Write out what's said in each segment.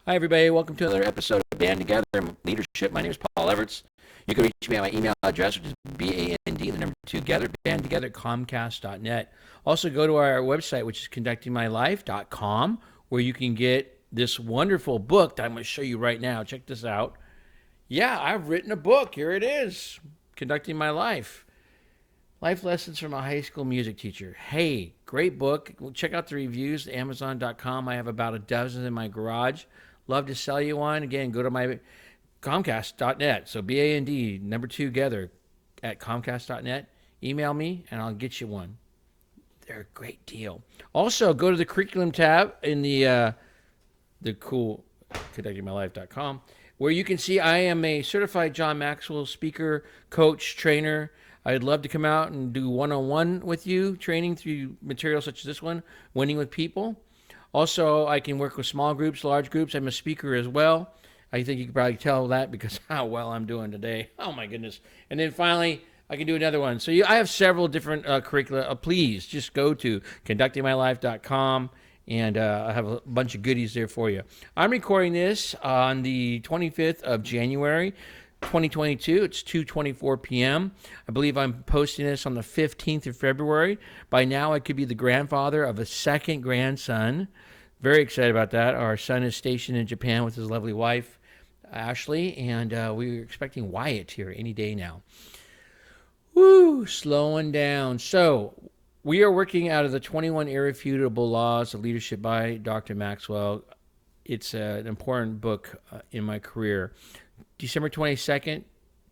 Hi, everybody. Welcome to another episode of Band Together Leadership. My name is Paul Everts. You can reach me at my email address, which is BAND, the number 2 together, bandtogether at Comcast.net. Also, go to our website, which is conductingmylife.com, where you can get this wonderful book that I'm going to show you right now. Check this out. Yeah, I've written a book. Here it is, Conducting My Life. Life Lessons from a High School Music Teacher. Hey, great book. Check out the reviews, Amazon.com. I have about a dozen in my garage. Love to sell you one. Again, go to my Comcast.net. So BAND, number 2 together at Comcast.net. Email me and I'll get you one. They're a great deal. Also, go to the curriculum tab in the cool ConductingMyLife.com, where you can see I am a certified John Maxwell speaker, coach, trainer. I'd love to come out and do one-on-one with you, training through materials such as this one, Winning with People. Also, I can work with small groups, large groups. I'm a speaker as well. I think you can probably tell that because how well I'm doing today. Oh, my goodness. And then finally, I can do another one. So I have several different curricula. Please just go to conductingmylife.com, and I have a bunch of goodies there for you. I'm recording this on the 25th of January, 2022. It's 2:24 p.m. I believe I'm posting this on the 15th of February. By now, I could be the grandfather of a second grandson. Very excited about that. Our son is stationed in Japan with his lovely wife, Ashley, and we're expecting Wyatt here any day now. Woo, slowing down. So we are working out of the 21 Irrefutable Laws of Leadership by Dr. Maxwell. It's an important book in my career. December 22nd,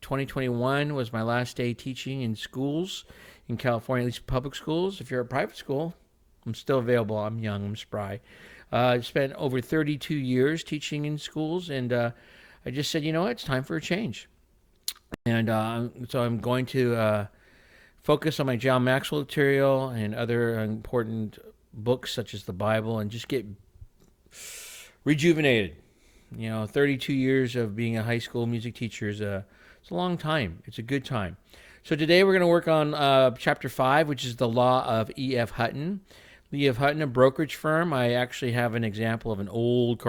2021 was my last day teaching in schools in California, at least public schools. If you're a private school, I'm still available. I'm young, I'm spry. I spent over 32 years teaching in schools, and I just said, you know what, it's time for a change. And so I'm going to focus on my John Maxwell material and other important books such as the Bible and just get rejuvenated. 32 years of being a high school music teacher it's a long time. It's a good time. So today we're going to work on Chapter 5, which is the Law of E.F. Hutton. E.F. Hutton, a brokerage firm. I actually have an example of an old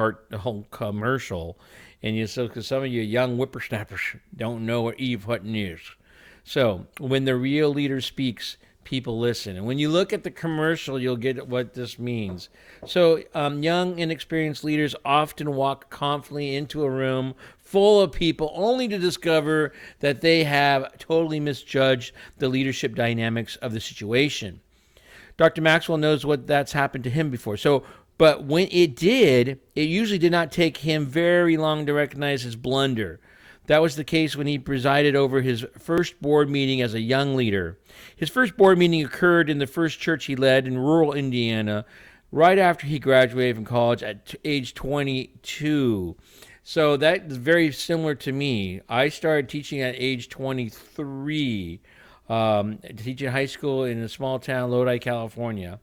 commercial. And because some of you young whippersnappers don't know what E.F. Hutton is. So when the real leader speaks, people listen. And when you look at the commercial, you'll get what this means. So young, inexperienced leaders often walk confidently into a room full of people only to discover that they have totally misjudged the leadership dynamics of the situation. Dr. Maxwell knows what that's happened to him before. But when it did, it usually did not take him very long to recognize his blunder. That was the case when he presided over his first board meeting as a young leader. His first board meeting occurred in the first church he led in rural Indiana right after he graduated from college at age 22. So that is very similar to me. I started teaching at age 23, teaching high school in a small town, Lodi, California.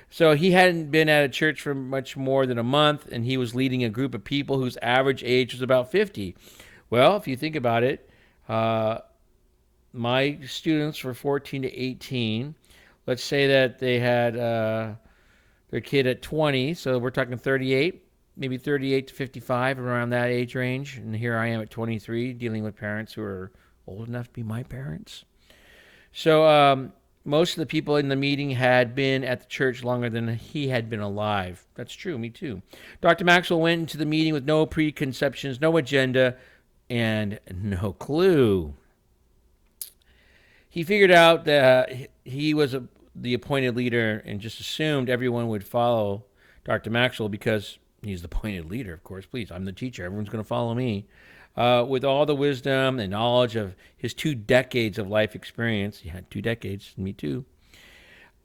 So he hadn't been at a church for much more than a month, and he was leading a group of people whose average age was about 50. Well, if you think about it, my students were 14 to 18. Let's say that they had their kid at 20, so we're talking 38, maybe 38 to 55, around that age range. And here I am at 23, dealing with parents who are old enough to be my parents. So most of the people in the meeting had been at the church longer than he had been alive. That's true, me too. Dr. Maxwell went into the meeting with no preconceptions, no agenda, and no clue. He figured out that he was the appointed leader and just assumed everyone would follow Dr. Maxwell because he's the appointed leader, of course. Please, I'm the teacher. Everyone's going to follow me. With all the wisdom and knowledge of his 2 decades of life experience, he had 2 decades, me too,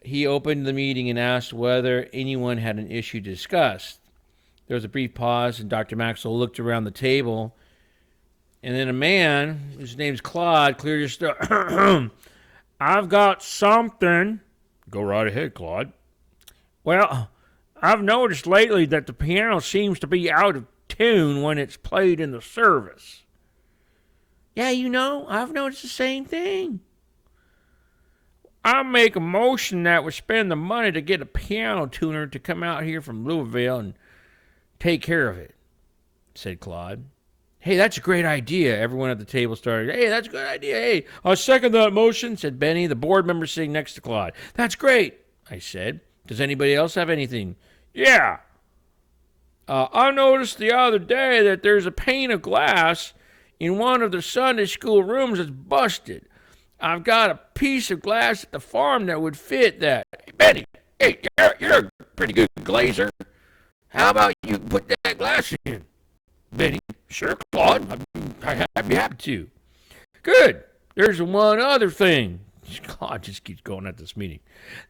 he opened the meeting and asked whether anyone had an issue to discuss. There was a brief pause, and Dr. Maxwell looked around the table. And then a man, whose name's Claude, cleared his throat. I've got something. Go right ahead, Claude. Well, I've noticed lately that the piano seems to be out of tune when it's played in the service. Yeah, I've noticed the same thing. I make a motion that we spend the money to get a piano tuner to come out here from Louisville and take care of it. said Claude. Hey, that's a great idea. Everyone at the table started, hey, that's a good idea. Hey, I'll second that motion, said Benny, the board member sitting next to Claude. That's great, I said. Does anybody else have anything? Yeah. I noticed the other day that there's a pane of glass in one of the Sunday school rooms that's busted. I've got a piece of glass at the farm that would fit that. Hey, Benny, hey, you're a pretty good glazer. How about you put that glass in? Benny, sure, Claude. I'd be happy to. Good. There's one other thing. Claude just keeps going at this meeting.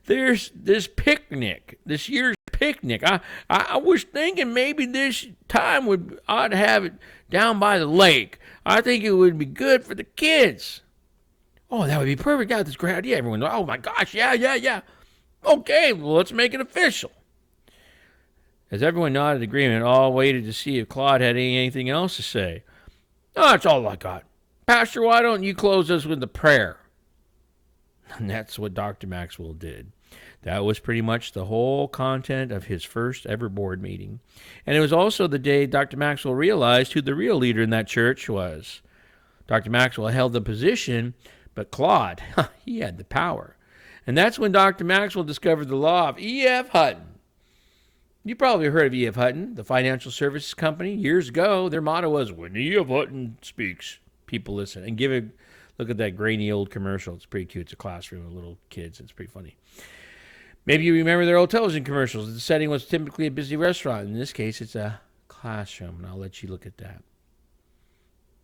There's this picnic, this year's picnic. I was thinking maybe this time ought to have it down by the lake. I think it would be good for the kids. Oh, that would be perfect. Yeah, that's a great idea. Everyone, oh my gosh, yeah. Okay, well, let's make it official. As everyone nodded agreement, all waited to see if Claude had anything else to say. Oh, that's all I got. Pastor, why don't you close us with a prayer? And that's what Dr. Maxwell did. That was pretty much the whole content of his first ever board meeting. And it was also the day Dr. Maxwell realized who the real leader in that church was. Dr. Maxwell held the position, but Claude, he had the power. And that's when Dr. Maxwell discovered the law of E.F. Hutton. You probably heard of E.F. Hutton, the financial services company. Years ago, their motto was, when E.F. Hutton speaks, people listen. And look at that grainy old commercial. It's pretty cute. It's a classroom of little kids. It's pretty funny. Maybe you remember their old television commercials. The setting was typically a busy restaurant. In this case, it's a classroom, and I'll let you look at that.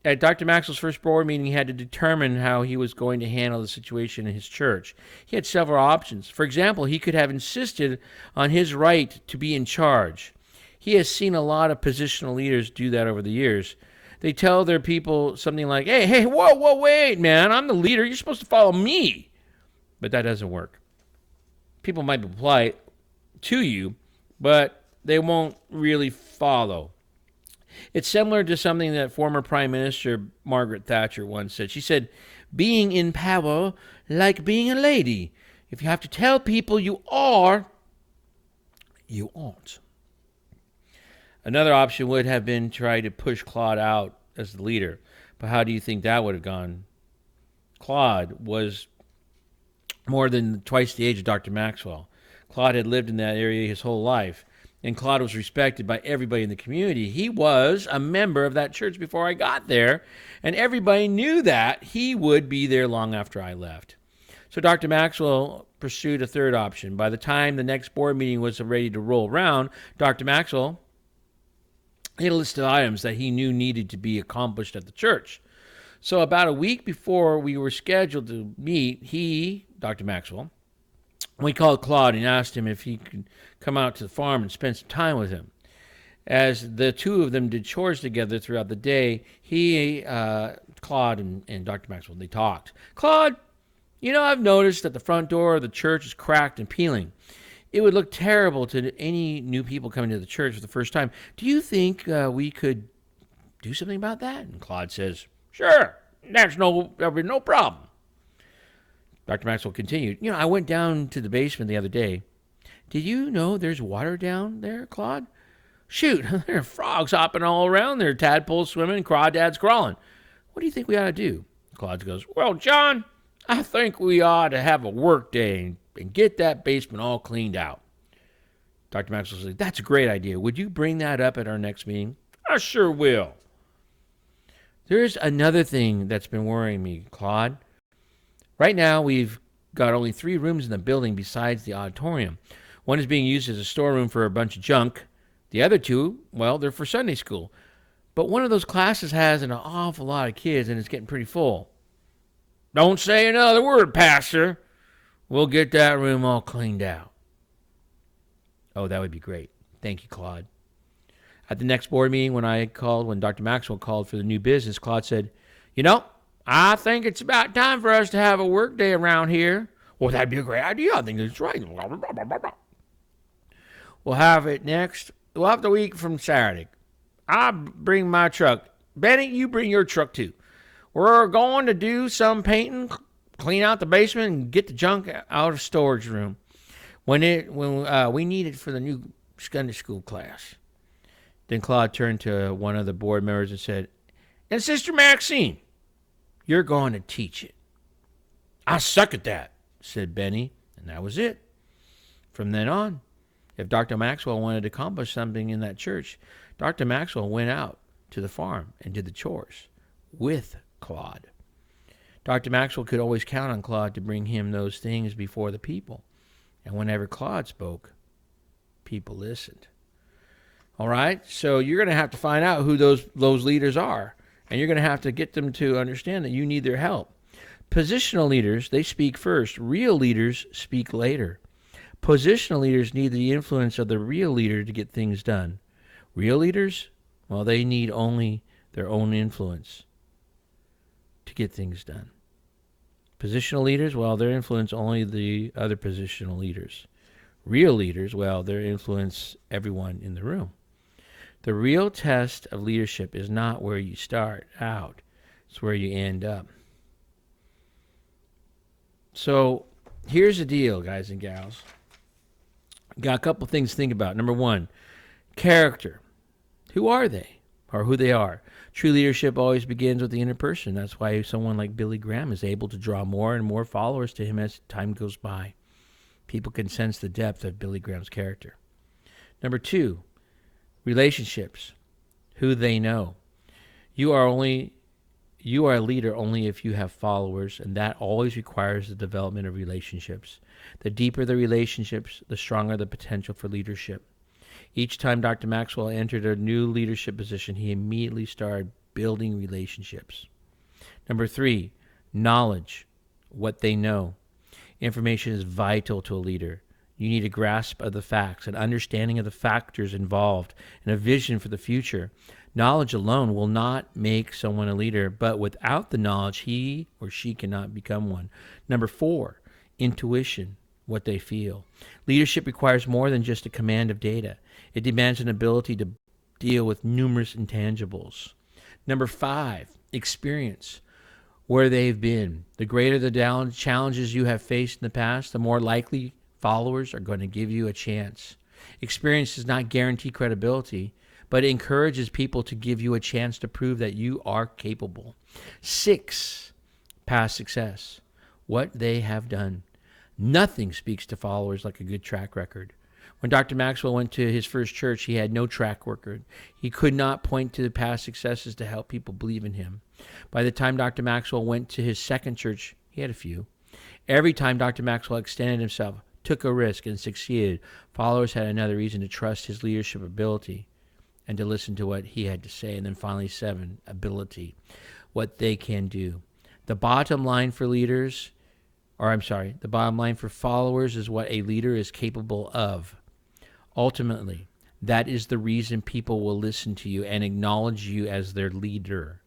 At Dr. Maxwell's first board meeting, he had to determine how he was going to handle the situation in his church. He had several options. For example, he could have insisted on his right to be in charge. He has seen a lot of positional leaders do that over the years. They tell their people something like, hey, whoa, wait, man, I'm the leader. You're supposed to follow me. But that doesn't work. People might be polite to you, but they won't really follow. It's similar to something that former Prime Minister Margaret Thatcher once said. She said, being in power like being a lady. If you have to tell people you are, you aren't. Another option would have been try to push Claude out as the leader. But how do you think that would have gone? Claude was more than twice the age of Dr. Maxwell. Claude had lived in that area his whole life. And Claude was respected by everybody in the community. He was a member of that church before I got there, and everybody knew that he would be there long after I left. So Dr. Maxwell pursued a third option. By the time the next board meeting was ready to roll around, Dr. Maxwell had a list of items that he knew needed to be accomplished at the church. So about a week before we were scheduled to meet, Dr. Maxwell, we called Claude and asked him if he could come out to the farm and spend some time with him. As the two of them did chores together throughout the day, Claude and Dr. Maxwell, they talked. Claude, I've noticed that the front door of the church is cracked and peeling. It would look terrible to any new people coming to the church for the first time. Do you think we could do something about that? And Claude says, sure, there'll be no problem. Dr. Maxwell continued, I went down to the basement the other day. Did you know there's water down there, Claude? Shoot, there are frogs hopping all around. There are tadpoles swimming, crawdads crawling. What do you think we ought to do? Claude goes, well, John, I think we ought to have a work day and get that basement all cleaned out. Dr. Maxwell said, that's a great idea. Would you bring that up at our next meeting? I sure will. There's another thing that's been worrying me, Claude. Right now, we've got only 3 rooms in the building besides the auditorium. One is being used as a storeroom for a bunch of junk. The other 2, well, they're for Sunday school. But one of those classes has an awful lot of kids, and it's getting pretty full. Don't say another word, Pastor. We'll get that room all cleaned out. Oh, that would be great. Thank you, Claude. At the next board meeting, when Dr. Maxwell called for the new business, Claude said, I think it's about time for us to have a work day around here. Well, that'd be a great idea. I think that's right. We'll have the week from Saturday. I'll bring my truck. Benny, you bring your truck too. We're going to do some painting, clean out the basement, and get the junk out of storage room when we need it for the new Sunday school class. Then Claude turned to one of the board members and said, "And Sister Maxine, you're going to teach it." "I suck at that," said Benny, and that was it. From then on, if Dr. Maxwell wanted to accomplish something in that church, Dr. Maxwell went out to the farm and did the chores with Claude. Dr. Maxwell could always count on Claude to bring him those things before the people. And whenever Claude spoke, people listened. All right? So you're going to have to find out who those leaders are. And you're going to have to get them to understand that you need their help. Positional leaders, they speak first. Real leaders speak later. Positional leaders need the influence of the real leader to get things done. Real leaders, well, they need only their own influence to get things done. Positional leaders, well, their influence only the other positional leaders. Real leaders, well, their influence everyone in the room. The real test of leadership is not where you start out, it's where you end up. So here's the deal, guys and gals. Got a couple things to think about. Number one, character. Who are they? Or who they are. True leadership always begins with the inner person. That's why someone like Billy Graham is able to draw more and more followers to him as time goes by. People can sense the depth of Billy Graham's character. Number two, relationships. Who they know. You are a leader only if you have followers, and that always requires the development of relationships. The deeper the relationships, the stronger the potential for leadership. Each time Dr. Maxwell entered a new leadership position, he immediately started building relationships. Number three, knowledge, what they know. Information is vital to a leader. You need a grasp of the facts, an understanding of the factors involved, and a vision for the future. Knowledge alone will not make someone a leader, but without the knowledge, he or she cannot become one. Number four, intuition, what they feel. Leadership requires more than just a command of data. It demands an ability to deal with numerous intangibles. Number five, experience, where they've been. The greater the challenges you have faced in the past, the more likely followers are going to give you a chance. Experience does not guarantee credibility, but it encourages people to give you a chance to prove that you are capable. 6, past success, what they have done. Nothing speaks to followers like a good track record. When Dr. Maxwell went to his first church, he had no track record. He could not point to the past successes to help people believe in him. By the time Dr. Maxwell went to his second church, he had a few. Every time Dr. Maxwell extended himself, took a risk, and succeeded, followers had another reason to trust his leadership ability and to listen to what he had to say. And then finally, 7, ability, what they can do. The bottom line for followers is what a leader is capable of. Ultimately, that is the reason people will listen to you and acknowledge you as their leader.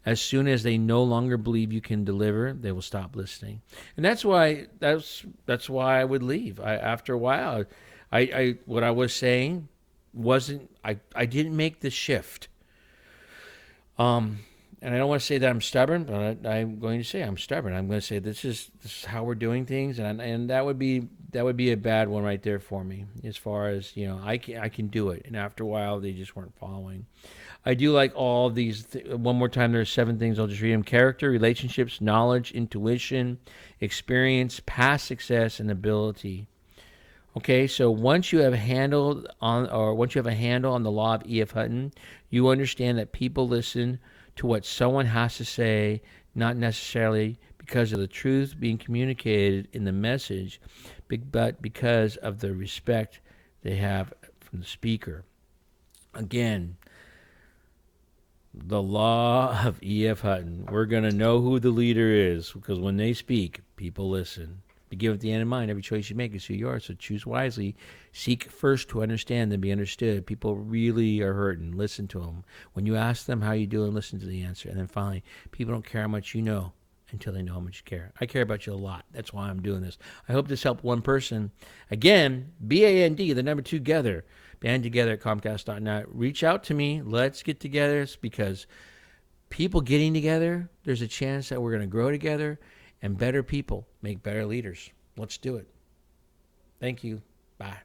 As soon as they no longer believe you can deliver, they will stop listening. And that's why I would leave. After a while, what I was saying wasn't, I didn't make the shift. And I don't want to say that I'm stubborn, but I'm going to say I'm stubborn. I'm going to say this is how we're doing things, and that would be a bad one right there for me. As far as I can do it, and after a while they just weren't following. I do like all of these. One more time, there are 7 things. I'll just read them: character, relationships, knowledge, intuition, experience, past success, and ability. Okay, so once you have a handle on the law of E.F. Hutton, you understand that people listen to what someone has to say, not necessarily because of the truth being communicated in the message, but because of the respect they have from the speaker. Again, the law of E.F. Hutton. We're going to know who the leader is because when they speak, people listen. Begin with the end in mind. Every choice you make is who you are, so choose wisely. Seek first to understand and be understood. People really are hurting. Listen to them. When you ask them how you doing, listen to the answer. And then finally, people don't care how much you know until they know how much you care. I care about you a lot. That's why I'm doing this. I hope this helped one person. Again, BAND, the number 2 together. Band together at Comcast.net. Reach out to me. Let's get together. It's because people getting together, there's a chance that we're going to grow together. And better people make better leaders. Let's do it. Thank you. Bye.